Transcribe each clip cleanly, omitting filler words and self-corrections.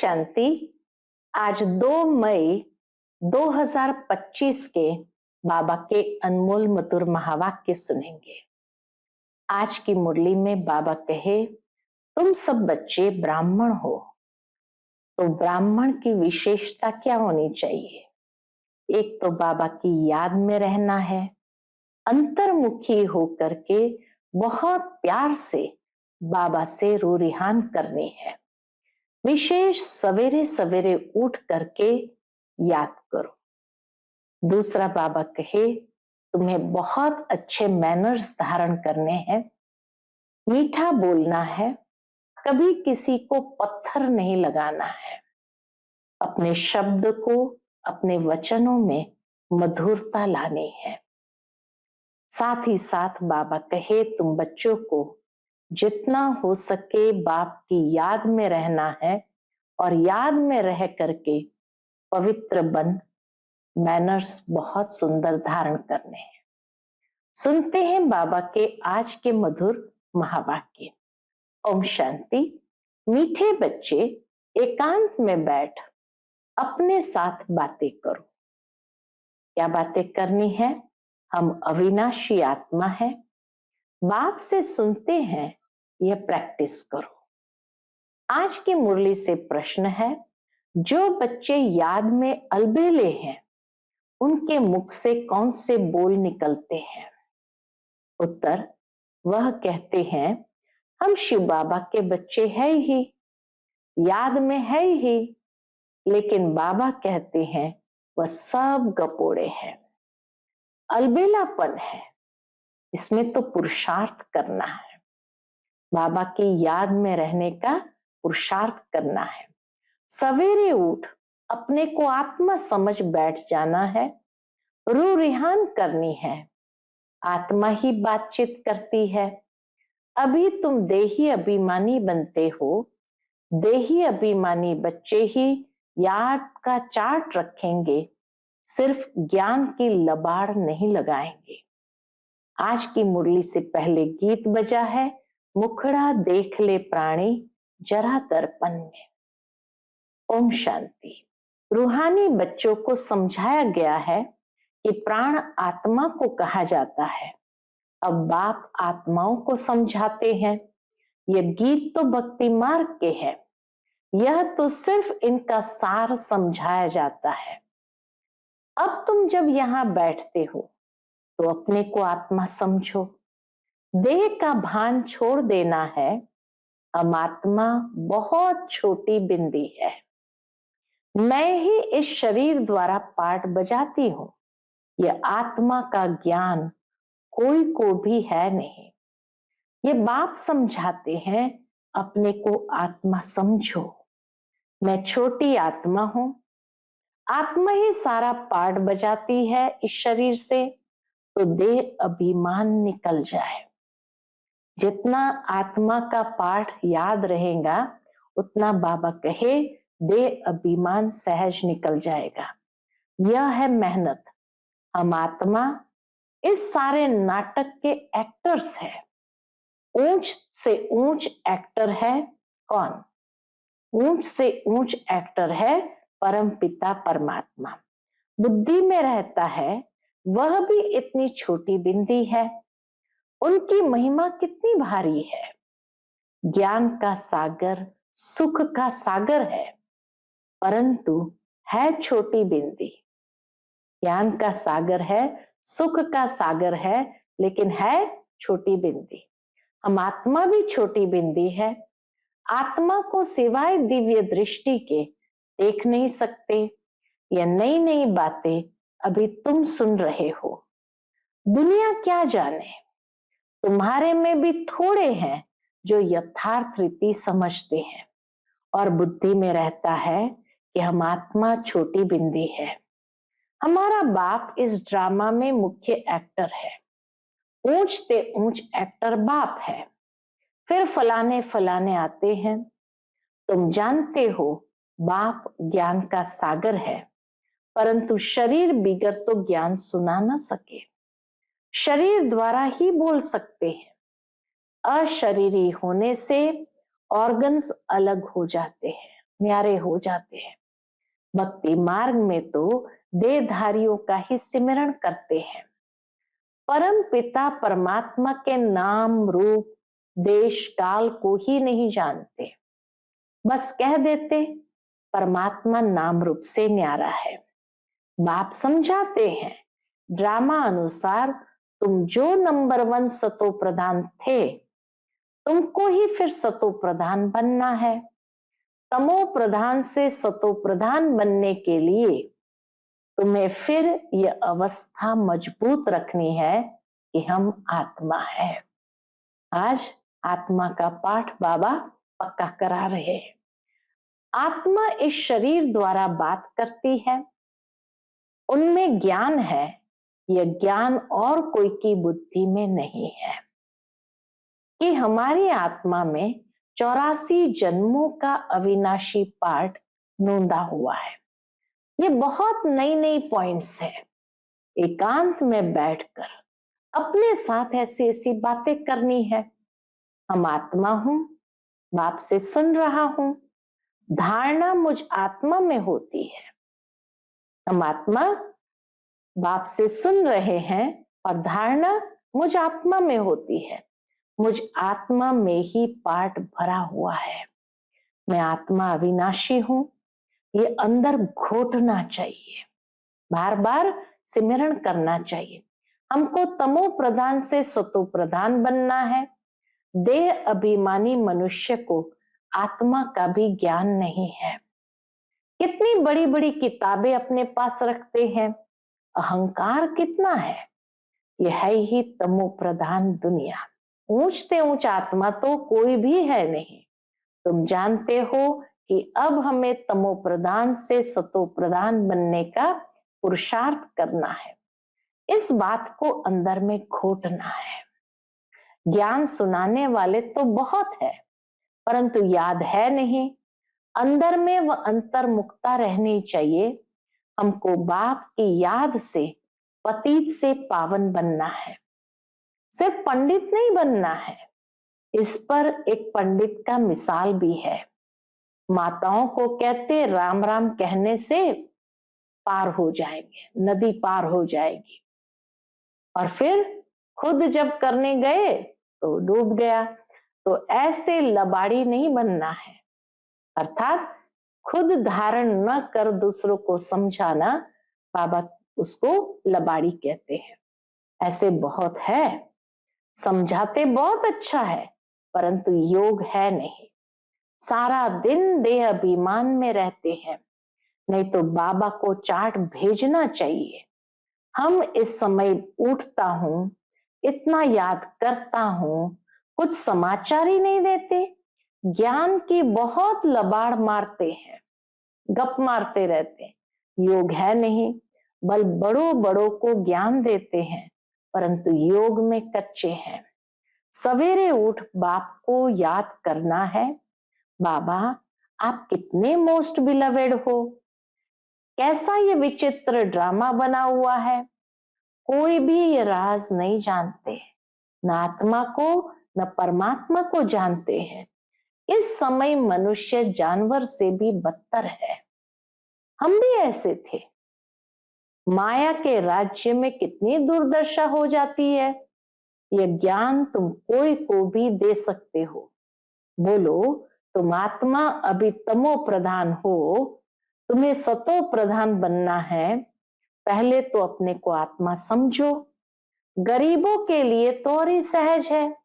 शांति। आज 2 मई 2025 के बाबा के अनमोल मधुर महावाक्य सुनेंगे। आज की मुरली में बाबा कहे, तुम सब बच्चे ब्राह्मण हो। तो ब्राह्मण की विशेषता क्या होनी चाहिए? एक तो बाबा की याद में रहना है, अंतर्मुखी होकर के बहुत प्यार से बाबा से रूरिहान करनी है। विशेष सवेरे सवेरे उठ करके याद करो। दूसरा बाबा कहे, तुम्हें बहुत अच्छे मैनर्स धारण करने हैं, मीठा बोलना है, कभी किसी को पत्थर नहीं लगाना है, अपने शब्द को, अपने वचनों में मधुरता लानी है। साथ ही साथ बाबा कहे, तुम बच्चों को जितना हो सके बाप की याद में रहना है और याद में रह करके पवित्र बन मैनर्स बहुत सुंदर धारण करने हैं। सुनते हैं बाबा के आज के मधुर महावाक्य। ओम शांति। मीठे बच्चे एकांत में बैठ अपने साथ बातें करो। क्या बातें करनी है? हम अविनाशी आत्मा है, बाप से सुनते हैं, यह प्रैक्टिस करो। आज की मुरली से प्रश्न है, जो बच्चे याद में अलबेले हैं उनके मुख से कौन से बोल निकलते हैं? उत्तर, वह कहते हैं, हम शिव बाबा के बच्चे हैं ही, याद में है ही, लेकिन बाबा कहते हैं वह सब गपोड़े हैं, अलबेलापन है, इसमें तो पुरुषार्थ करना है। बाबा की याद में रहने का पुरुषार्थ करना है। सवेरे उठ अपने को आत्मा समझ बैठ जाना है, रूरिहान करनी है। आत्मा ही बातचीत करती है। अभी तुम देही अभिमानी बनते हो। देही अभिमानी बच्चे ही याद का चार्ट रखेंगे, सिर्फ ज्ञान की लबाड़ नहीं लगाएंगे। आज की मुरली से पहले गीत बजा है, मुखड़ा देख ले प्राणी जरा दर्पण में। ओम शांति। रूहानी बच्चों को समझाया गया है कि प्राण आत्मा को कहा जाता है। अब बाप आत्माओं को समझाते हैं। यह गीत तो भक्ति मार्ग के है, यह तो सिर्फ इनका सार समझाया जाता है। अब तुम जब यहाँ बैठते हो तो अपने को आत्मा समझो। देह का भान छोड़ देना है। हम आत्मा बहुत छोटी बिंदी है। मैं ही इस शरीर द्वारा पाठ बजाती हूं। यह आत्मा का ज्ञान कोई को भी है नहीं। ये बाप समझाते हैं, अपने को आत्मा समझो। मैं छोटी आत्मा हूं। आत्मा ही सारा पाठ बजाती है इस शरीर से, तो देह अभिमान निकल जाए। जितना आत्मा का पाठ याद रहेगा उतना बाबा कहे देह अभिमान सहज निकल जाएगा। यह है मेहनत। हम आत्मा इस सारे नाटक के एक्टर्स है। ऊंच से ऊंच एक्टर है कौन? ऊंच से ऊंच एक्टर है परम पिता परमात्मा। बुद्धि में रहता है, वह भी इतनी छोटी बिंदी है। उनकी महिमा कितनी भारी है। ज्ञान का सागर, सुख का सागर है, परंतु है छोटी बिंदी। ज्ञान का सागर है, सुख का सागर है, लेकिन है छोटी बिंदी। हम आत्मा भी छोटी बिंदी है। आत्मा को सिवाय दिव्य दृष्टि के देख नहीं सकते। यह नई नई बातें अभी तुम सुन रहे हो। दुनिया क्या जाने, तुम्हारे में भी थोड़े हैं जो यथार्थ रीति समझते हैं और बुद्धि में रहता है कि हम आत्मा छोटी बिंदी है। हमारा बाप इस ड्रामा में मुख्य एक्टर है। ऊंच से ऊंच एक्टर बाप है। फिर फलाने फलाने आते हैं। तुम जानते हो बाप ज्ञान का सागर है, परंतु शरीर बिगर तो ज्ञान सुना ना सके। शरीर द्वारा ही बोल सकते हैं। अशरीरी होने से ऑर्गन्स अलग हो जाते हैं। न्यारे हो जाते हैं। भक्ति मार्ग में तो देहधारियों का ही सिमरण करते हैं, परम पिता परमात्मा के नाम रूप देश काल को ही नहीं जानते। बस कह देते परमात्मा नाम रूप से न्यारा है। बाप समझाते हैं ड्रामा अनुसार तुम जो नंबर 1 सतो प्रधान थे, तुमको ही फिर सतो प्रधान बनना है। तमो प्रधान से सतो प्रधान बनने के लिए तुम्हें फिर यह अवस्था मजबूत रखनी है कि हम आत्मा है। आज आत्मा का पाठ बाबा पक्का करा रहे हैं। आत्मा इस शरीर द्वारा बात करती है, उनमें ज्ञान है, यह ज्ञान और कोई की बुद्धि में नहीं है कि हमारी आत्मा में 84 जन्मों का अविनाशी पाठ नोंदा हुआ है। ये बहुत नई नई पॉइंट्स है। एकांत में बैठकर अपने साथ ऐसी ऐसी बातें करनी है। हम आत्मा हूं, बाप से सुन रहा हूं, धारणा मुझ आत्मा में होती है। हम आत्मा बाप से सुन रहे हैं और धारणा मुझ आत्मा में होती है। मुझ आत्मा में ही पाठ भरा हुआ है। मैं आत्मा अविनाशी हूं, ये अंदर घोटना चाहिए, बार बार सिमरण करना चाहिए। हमको तमो प्रधान से सतो प्रधान बनना है। देह अभिमानी मनुष्य को आत्मा का भी ज्ञान नहीं है। कितनी बड़ी बड़ी किताबें अपने पास रखते हैं, अहंकार कितना है। यह है ही तमो प्रधान दुनिया। ऊंचते ऊंच आत्मा तो कोई भी है नहीं। तुम जानते हो कि अब हमें तमो प्रधान से सतो प्रधान बनने का पुरुषार्थ करना है। इस बात को अंदर में घोटना है। ज्ञान सुनाने वाले तो बहुत है, परंतु याद है नहीं। अंदर में वह अंतर्मुखता रहनी चाहिए। हमको बाप की याद से पतित से पावन बनना है। सिर्फ पंडित नहीं बनना है। इस पर एक पंडित का मिसाल भी है। माताओं को कहते राम राम कहने से पार हो जाएंगे, नदी पार हो जाएगी, और फिर खुद जब करने गए तो डूब गया। तो ऐसे लबाड़ी नहीं बनना है, अर्थात खुद धारण न कर दूसरों को समझाना, बाबा उसको लबाड़ी कहते हैं। ऐसे बहुत है, समझाते बहुत अच्छा है, परंतु योग है नहीं। सारा दिन देह अभिमान में रहते हैं। नहीं तो बाबा को चार्ट भेजना चाहिए। हम इस समय उठता हूं, इतना याद करता हूं, कुछ समाचार ही नहीं देते। ज्ञान की बहुत लबाड़ मारते हैं, गप मारते रहते हैं। योग है नहीं, बल बड़ों बड़ों को ज्ञान देते हैं, परंतु योग में कच्चे हैं। सवेरे उठ बाप को याद करना है। बाबा आप कितने मोस्ट बिलवेड हो। कैसा ये विचित्र ड्रामा बना हुआ है। कोई भी ये राज नहीं जानते, न आत्मा को न परमात्मा को जानते हैं। इस समय मनुष्य जानवर से भी बदतर है। हम भी ऐसे थे। माया के राज्य में कितनी दुर्दशा हो जाती है। यह ज्ञान तुम कोई को भी दे सकते हो। बोलो तुम आत्मा अभी तमो प्रधान हो, तुम्हें सतो प्रधान बनना है। पहले तो अपने को आत्मा समझो। गरीबों के लिए तो और ही सहज है,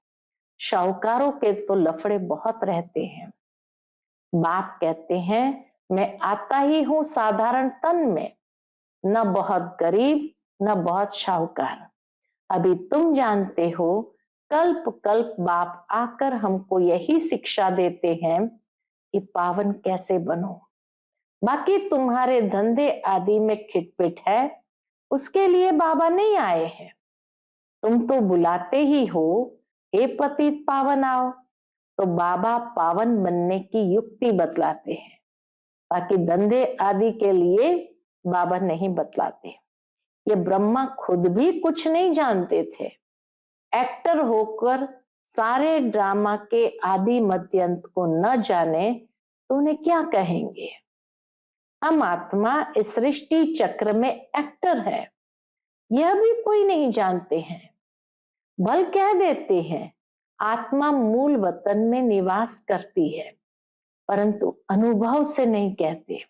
शाहूकारों के तो लफड़े बहुत रहते हैं। बाप कहते हैं मैं आता ही हूं साधारण तन में, न बहुत गरीब न बहुत शाहूकार। अभी तुम जानते हो, कल्प कल्प बाप आकर हमको यही शिक्षा देते हैं कि पावन कैसे बनो। बाकी तुम्हारे धंधे आदि में खिटपिट है, उसके लिए बाबा नहीं आए हैं। तुम तो बुलाते ही हो, हे पतित पावन आओ, तो बाबा पावन बनने की युक्ति बतलाते हैं। बाकी धंधे आदि के लिए बाबा नहीं बतलाते। ये ब्रह्मा खुद भी कुछ नहीं जानते थे। एक्टर होकर सारे ड्रामा के आदि मध्य अंत को न जाने तो उन्हें क्या कहेंगे? हम आत्मा इस सृष्टि चक्र में एक्टर है, यह भी कोई नहीं जानते हैं। बल कह देते हैं आत्मा मूल वतन में निवास करती है, परंतु अनुभव से नहीं कहते।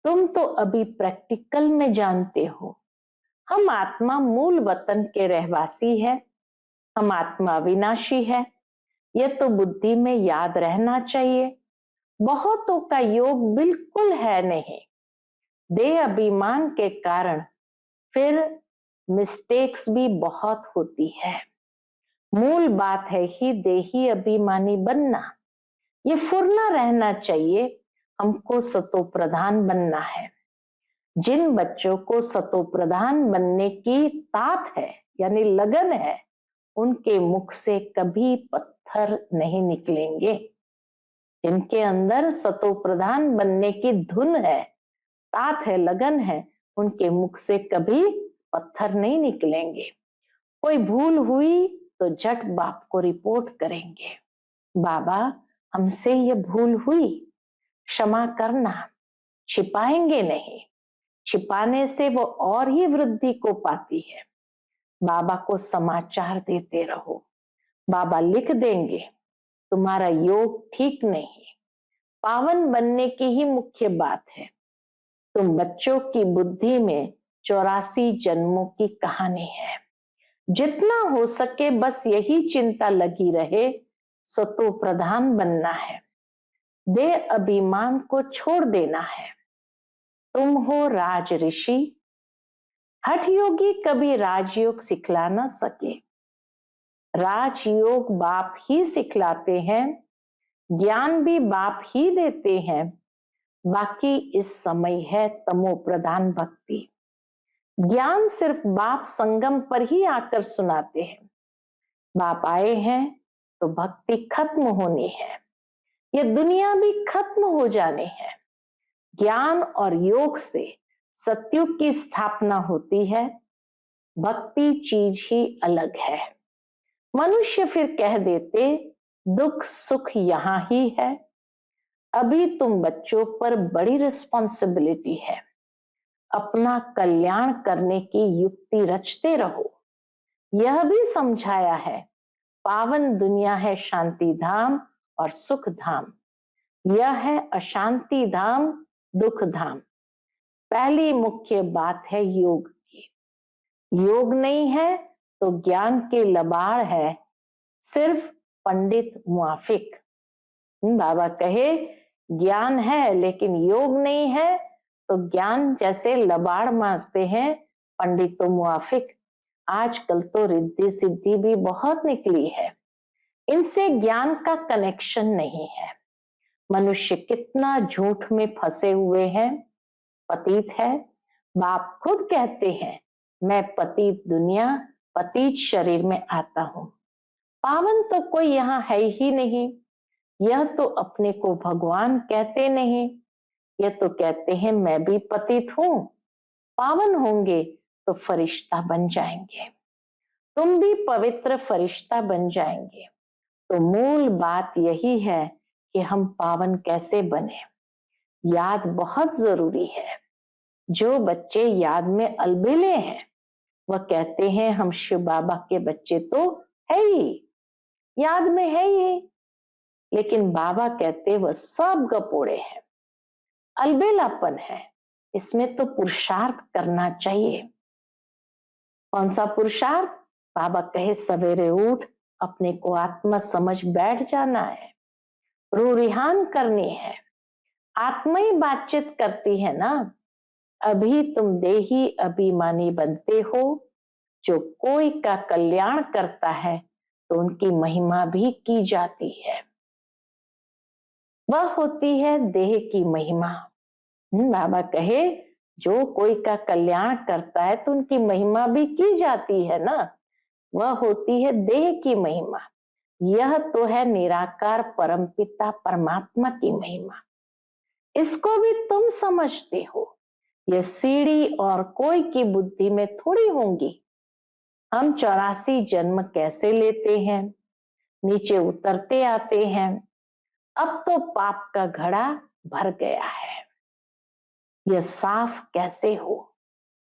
तुम तो अभी प्रैक्टिकल में जानते हो, हम आत्मा मूल वतन के रहवासी है, हम आत्मा विनाशी है। यह तो बुद्धि में याद रहना चाहिए। बहुतों का योग बिल्कुल है नहीं। देह अभिमान के कारण फिर मिस्टेक्स भी बहुत होती है। मूल बात है ही देही अभिमानी बनना। ये फुरना रहना चाहिए। हमको सतो प्रधान बनना है। जिन बच्चों को सतो प्रधान बनने की तात है यानी लगन है, उनके मुख से कभी पत्थर नहीं निकलेंगे। जिनके अंदर सतो प्रधान बनने की धुन है, तात है, लगन है, उनके मुख से कभी पत्थर नहीं निकलेंगे। कोई भूल हुई तो झट बाप को रिपोर्ट करेंगे, बाबा हमसे ये भूल हुई, क्षमा करना। छिपाएंगे नहीं, छिपाने से वो और ही वृद्धि को पाती है। बाबा को समाचार देते रहो, बाबा लिख देंगे तुम्हारा योग ठीक नहीं। पावन बनने की ही मुख्य बात है। तुम बच्चों की बुद्धि में 84 जन्मों की कहानी है। जितना हो सके बस यही चिंता लगी रहे, सतो प्रधान बनना है। देह अभिमान को छोड़ देना है। तुम हो राज ऋषि। हठ योगी कभी राजयोग सिखला ना सके। राजयोग बाप ही सिखलाते हैं, ज्ञान भी बाप ही देते हैं। बाकी इस समय है तमो प्रधान भक्ति। ज्ञान सिर्फ बाप संगम पर ही आकर सुनाते हैं। बाप आए हैं तो भक्ति खत्म होनी है, ये दुनिया भी खत्म हो जानी है। ज्ञान और योग से सत्युग की स्थापना होती है। भक्ति चीज ही अलग है। मनुष्य फिर कह देते दुख सुख यहां ही है। अभी तुम बच्चों पर बड़ी रिस्पॉन्सिबिलिटी है। अपना कल्याण करने की युक्ति रचते रहो। यह भी समझाया है पावन दुनिया है शांति धाम और सुख धाम, यह है अशांति धाम दुख धाम। पहली मुख्य बात है योग की। योग नहीं है तो ज्ञान के लबाड़ है, सिर्फ पंडित मुआफिक। बाबा कहे ज्ञान है लेकिन योग नहीं है तो ज्ञान जैसे लबाड़ मारते हैं पंडितों मुआफिक। आजकल तो रिद्धि सिद्धि भी बहुत निकली है, इनसे ज्ञान का कनेक्शन नहीं है। मनुष्य कितना झूठ में फंसे हुए हैं, पतित है। बाप खुद कहते हैं मैं पतित दुनिया पतित शरीर में आता हूं। पावन तो कोई यहाँ है ही नहीं। यह तो अपने को भगवान कहते नहीं, यह तो कहते हैं मैं भी पतित हूं। पावन होंगे तो फरिश्ता बन जाएंगे, तुम भी पवित्र फरिश्ता बन जाएंगे। तो मूल बात यही है कि हम पावन कैसे बने। याद बहुत जरूरी है। जो बच्चे याद में अलबेले हैं वह कहते हैं हम शिव बाबा के बच्चे तो है ही, याद में है ही, लेकिन बाबा कहते वह सब गपोड़े हैं, अलबेलापन है। इसमें तो पुरुषार्थ करना चाहिए। कौन सा पुरुषार्थ? बाबा कहे सवेरे उठ अपने को आत्मा समझ बैठ जाना है, रूह रिहान करनी है। आत्मा ही बातचीत करती है ना। अभी तुम देही अभिमानी बनते हो। जो कोई का कल्याण करता है तो उनकी महिमा भी की जाती है, वह होती है देह की महिमा। बाबा कहे जो कोई का कल्याण करता है तो उनकी महिमा भी की जाती है ना, वह होती है देह की महिमा। यह तो है निराकार परमपिता परमात्मा की महिमा। इसको भी तुम समझते हो। यह सीढ़ी और कोई की बुद्धि में थोड़ी होंगी। हम 84 जन्म कैसे लेते हैं, नीचे उतरते आते हैं। अब तो पाप का घड़ा भर गया है, यह साफ कैसे हो।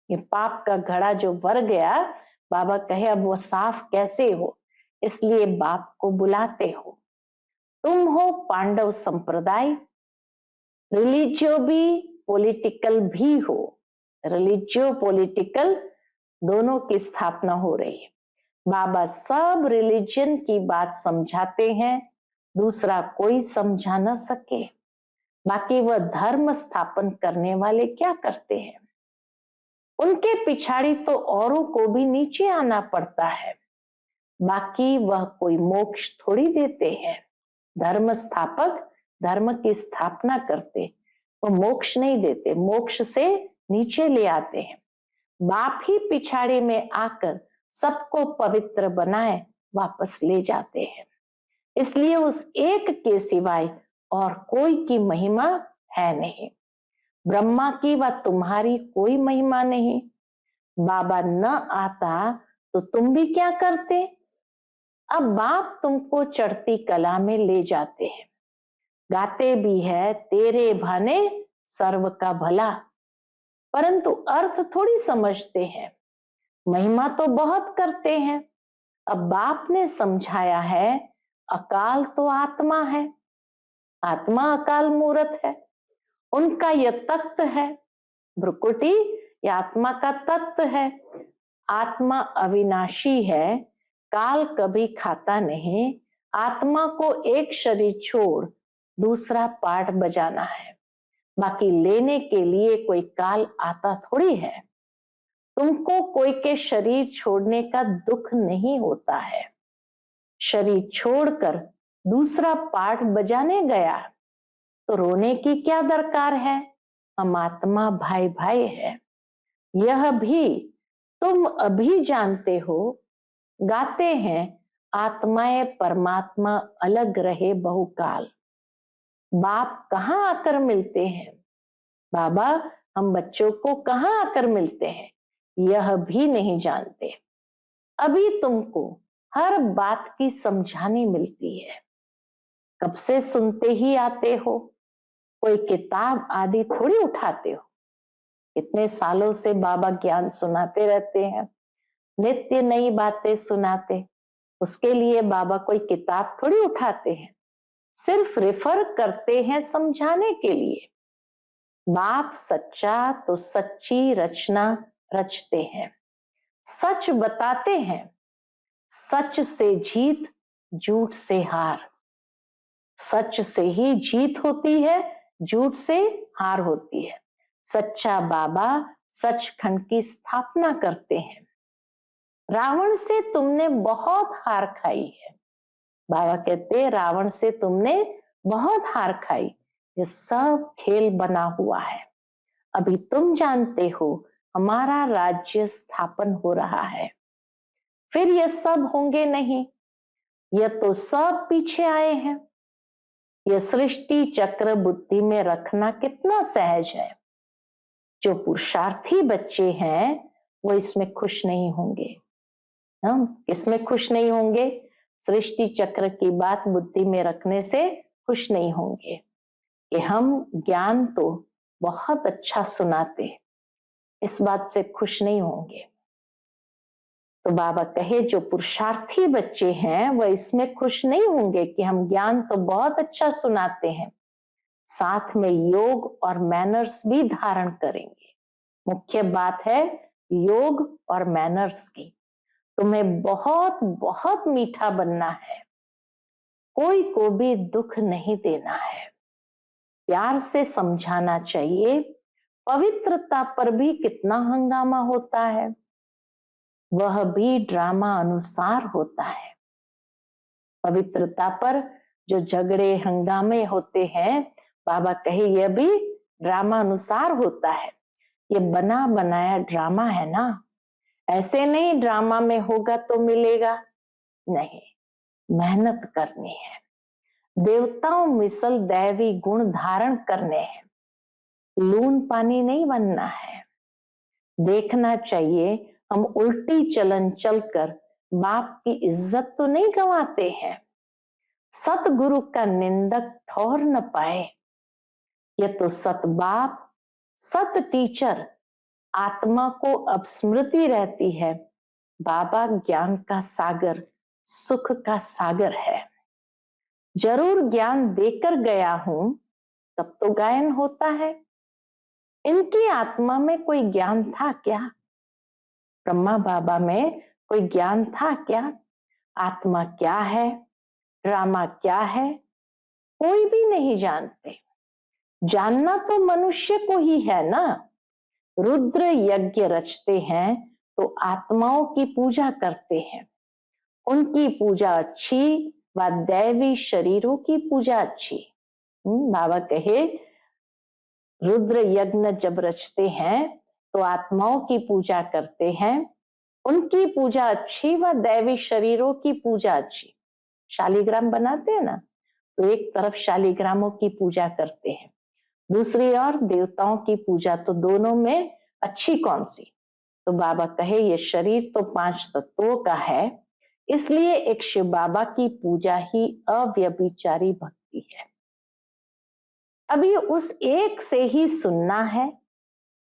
ये पाप का घड़ा जो भर गया, बाबा कहे अब वो साफ कैसे हो, इसलिए बाप को बुलाते हो। तुम हो पांडव संप्रदाय, रिलीजियो भी पॉलिटिकल भी हो, रिलीजियो पॉलिटिकल दोनों की स्थापना हो रही है। बाबा सब रिलीजन की बात समझाते हैं, दूसरा कोई समझा न सके। बाकी वह धर्म स्थापन करने वाले क्या करते हैं, उनके पिछाड़ी तो औरों को भी नीचे आना पड़ता है, बाकी वह कोई मोक्ष थोड़ी देते हैं। धर्म स्थापक धर्म की स्थापना करते, वो मोक्ष नहीं देते, मोक्ष से नीचे ले आते हैं। बाप ही पिछाड़ी में आकर सबको पवित्र बनाए वापस ले जाते हैं। इसलिए उस एक के सिवाय और कोई की महिमा है नहीं। ब्रह्मा की व तुम्हारी कोई महिमा नहीं। बाबा न आता तो तुम भी क्या करते। अब बाप तुमको चढ़ती कला में ले जाते हैं, गाते भी है तेरे भाने सर्व का भला, परंतु अर्थ थोड़ी समझते हैं। महिमा तो बहुत करते हैं। अब बाप ने समझाया है अकाल तो आत्मा है, आत्मा अकाल मूर्त है, उनका यह तख्त है। भ्रुकुटी ये आत्मा का तत्व है। आत्मा अविनाशी है, काल कभी खाता नहीं। आत्मा को एक शरीर छोड़ दूसरा पाठ बजाना है, बाकी लेने के लिए कोई काल आता थोड़ी है। तुमको कोई के शरीर छोड़ने का दुख नहीं होता है। शरीर छोड़कर दूसरा पाठ बजाने गया तो रोने की क्या दरकार है। हम आत्मा भाई भाई है, यह भी तुम अभी जानते हो। गाते हैं आत्माएं परमात्मा अलग रहे बहुकाल। बाप कहाँ आकर मिलते हैं, बाबा हम बच्चों को कहाँ आकर मिलते हैं, यह भी नहीं जानते। अभी तुमको हर बात की समझानी मिलती है, कब से सुनते ही आते हो, कोई किताब आदि थोड़ी उठाते हो। इतने सालों से बाबा ज्ञान सुनाते रहते हैं, नित्य नई बातें सुनाते, उसके लिए बाबा कोई किताब थोड़ी उठाते हैं, सिर्फ रेफर करते हैं समझाने के लिए। बाप सच्चा तो सच्ची रचना रचते हैं, सच बताते हैं। सच से जीत, झूठ से हार। सच से ही जीत होती है, झूठ से हार होती है। सच्चा बाबा सचखंड की स्थापना करते हैं। रावण से तुमने बहुत हार खाई है। बाबा कहते रावण से तुमने बहुत हार खाई, ये सब खेल बना हुआ है। अभी तुम जानते हो हमारा राज्य स्थापन हो रहा है, फिर ये सब होंगे नहीं, यह तो सब पीछे आए हैं। यह सृष्टि चक्र बुद्धि में रखना कितना सहज है। जो पुरुषार्थी बच्चे हैं वो इसमें खुश नहीं होंगे। हम इसमें खुश नहीं होंगे, सृष्टि चक्र की बात बुद्धि में रखने से खुश नहीं होंगे कि हम ज्ञान तो बहुत अच्छा सुनाते, इस बात से खुश नहीं होंगे। तो बाबा कहे जो पुरुषार्थी बच्चे हैं वह इसमें खुश नहीं होंगे कि हम ज्ञान तो बहुत अच्छा सुनाते हैं, साथ में योग और मैनर्स भी धारण करेंगे। मुख्य बात है योग और मैनर्स की। तुम्हें बहुत बहुत मीठा बनना है, कोई को भी दुख नहीं देना है, प्यार से समझाना चाहिए। पवित्रता पर भी कितना हंगामा होता है, वह भी ड्रामा अनुसार होता है। पवित्रता पर जो झगड़े हंगामे होते हैं, बाबा कहे यह भी ड्रामा अनुसार होता है। ये बना बनाया ड्रामा है ना, ऐसे नहीं ड्रामा में होगा तो मिलेगा, नहीं, मेहनत करनी है। देवताओं मिसल दैवी गुण धारण करने हैं, लून पानी नहीं बनना है। देखना चाहिए हम उल्टी चलन चलकर बाप की इज्जत तो नहीं गंवाते हैं। सतगुरु का निंदक ठौर न पाए। यह तो सत बाप, सत टीचर आत्मा को अब स्मृति रहती है। बाबा ज्ञान का सागर, सुख का सागर है। जरूर ज्ञान देकर गया हूं, तब तो गायन होता है। इनकी आत्मा में कोई ज्ञान था क्या? ब्रह्मा बाबा में कोई ज्ञान था क्या? आत्मा क्या है, ड्रामा क्या है, कोई भी नहीं जानते। जानना तो मनुष्य को ही है ना। रुद्र यज्ञ रचते हैं तो आत्माओं की पूजा करते हैं। उनकी पूजा अच्छी व दैवी शरीरों की पूजा अच्छी। बाबा कहे रुद्र यज्ञ जब रचते हैं तो आत्माओं की पूजा करते हैं, उनकी पूजा अच्छी व दैवी शरीरों की पूजा अच्छी। शालिग्राम बनाते हैं ना, तो एक तरफ शालिग्रामों की पूजा करते हैं, दूसरी ओर देवताओं की पूजा। तो दोनों में अच्छी कौन सी? तो बाबा कहे ये शरीर तो 5 तत्वों का है, इसलिए एक शिव बाबा की पूजा ही अव्यभिचारी भक्ति है। अभी उस एक से ही सुनना है,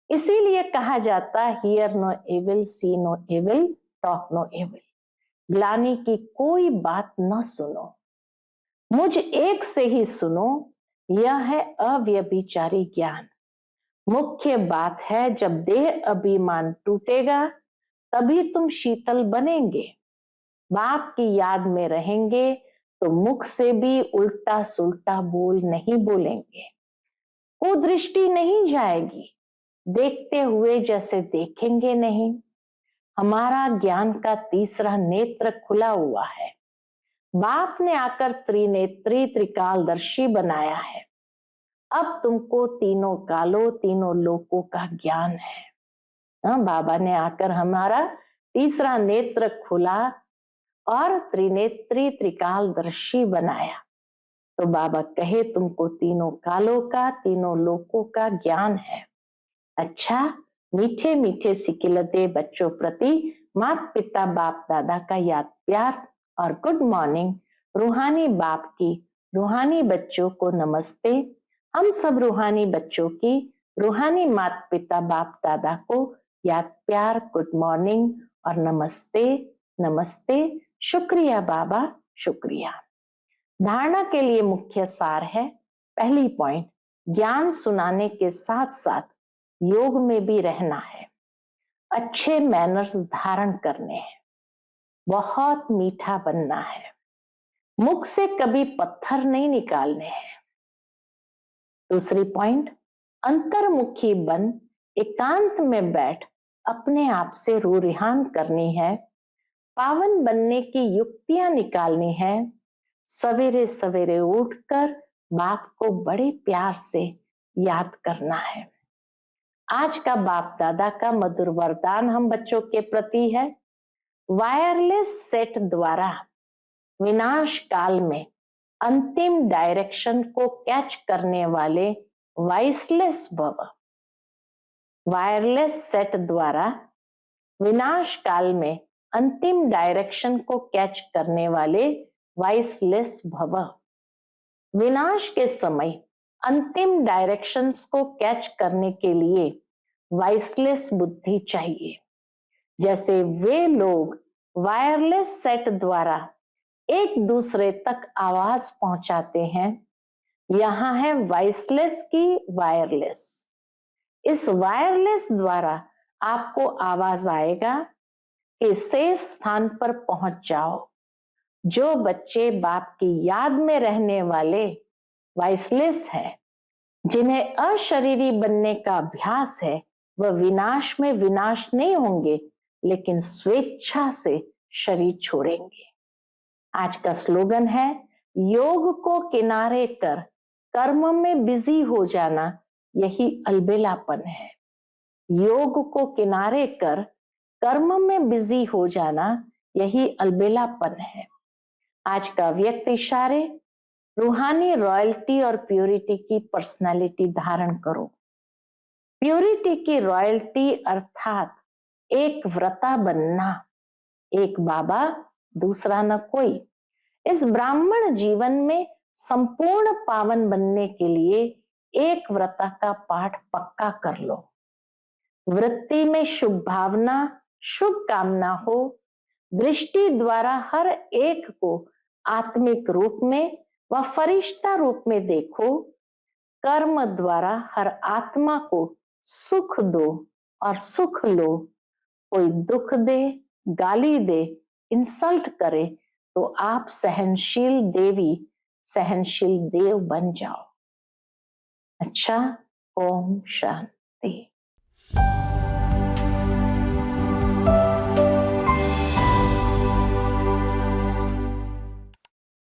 इसीलिए कहा जाता hear no evil, see no evil, talk no evil. ग्लानि की कोई बात न सुनो, मुझ एक से ही सुनो। यह है अव्यभिचारी ज्ञान। मुख्य बात है जब देह अभिमान टूटेगा तभी तुम शीतल बनेंगे। बाप की याद में रहेंगे तो मुख से भी उल्टा सुल्टा बोल नहीं बोलेंगे। कुदृष्टि नहीं जाएगी, देखते हुए जैसे देखेंगे नहीं। हमारा ज्ञान का तीसरा नेत्र खुला हुआ है। बाप ने आकर त्रिनेत्री त्रिकालदर्शी बनाया है। अब तुमको तीनों कालों तीनों लोकों का ज्ञान है। बाबा ने आकर हमारा तीसरा नेत्र खुला और त्रिनेत्री त्रिकालदर्शी बनाया। तो बाबा कहे तुमको तीनों कालों का तीनों लोकों का ज्ञान है। अच्छा, मीठे मीठे सिकिलते बच्चों प्रति माता पिता बाप दादा का याद प्यार और गुड मॉर्निंग। रूहानी बाप की रूहानी बच्चों को नमस्ते। हम सब रूहानी बच्चों की रूहानी माता पिता बाप दादा को याद प्यार, गुड मॉर्निंग और नमस्ते नमस्ते। शुक्रिया बाबा, शुक्रिया। धारणा के लिए मुख्य सार है, पहली पॉइंट, ज्ञान सुनाने के साथ साथ योग में भी रहना है। अच्छे मैनर्स धारण करने हैं, बहुत मीठा बनना है, मुख से कभी पत्थर नहीं निकालने हैं। दूसरी पॉइंट, अंतर्मुखी बन एकांत में बैठ अपने आप से रू रिहान करनी है। पावन बनने की युक्तियां निकालनी है। सवेरे सवेरे उठकर बाप को बड़े प्यार से याद करना है। आज का बाप दादा का मधुर वरदान हम बच्चों के प्रति है, वायरलेस सेट द्वारा विनाश काल में अंतिम डायरेक्शन को कैच करने वाले वाइसलेस भव। वायरलेस सेट द्वारा विनाश काल में अंतिम डायरेक्शन को कैच करने वाले वाइसलेस भव। विनाश के समय अंतिम डायरेक्शंस को कैच करने के लिए वाइसलेस बुद्धि चाहिए। जैसे वे लोग वायरलेस सेट द्वारा एक दूसरे तक आवाज पहुंचाते हैं, यहां है वाइसलेस की वायरलेस। इस वायरलेस द्वारा आपको आवाज आएगा कि सेफ स्थान पर पहुंच जाओ। जो बच्चे बाप की याद में रहने वाले वाइसलेस है, जिन्हें अशरीरी बनने का अभ्यास है, वह विनाश में विनाश नहीं होंगे, लेकिन स्वेच्छा से शरीर छोड़ेंगे। आज का स्लोगन है, योग को किनारे कर कर्म में बिजी हो जाना, यही अलबेलापन है। योग को किनारे कर कर्म में बिजी हो जाना, यही अलबेलापन है। आज का व्यक्त इशारे, रूहानी रॉयल्टी और प्योरिटी की पर्सनालिटी धारण करो। प्योरिटी की रॉयल्टी अर्थात एक व्रता बनना, एक बाबा दूसरा न कोई। इस ब्राह्मण जीवन में संपूर्ण पावन बनने के लिए एक व्रत का पाठ पक्का कर लो। वृत्ति में शुभ भावना, शुभ कामना हो। दृष्टि द्वारा हर एक को आत्मिक रूप में व फरिश्ता रूप में देखो। कर्म द्वारा हर आत्मा को सुख दो और सुख लो। कोई दुख दे, गाली दे, इंसल्ट करे तो आप सहनशील देवी, सहनशील देव बन जाओ। अच्छा, ओम शांति।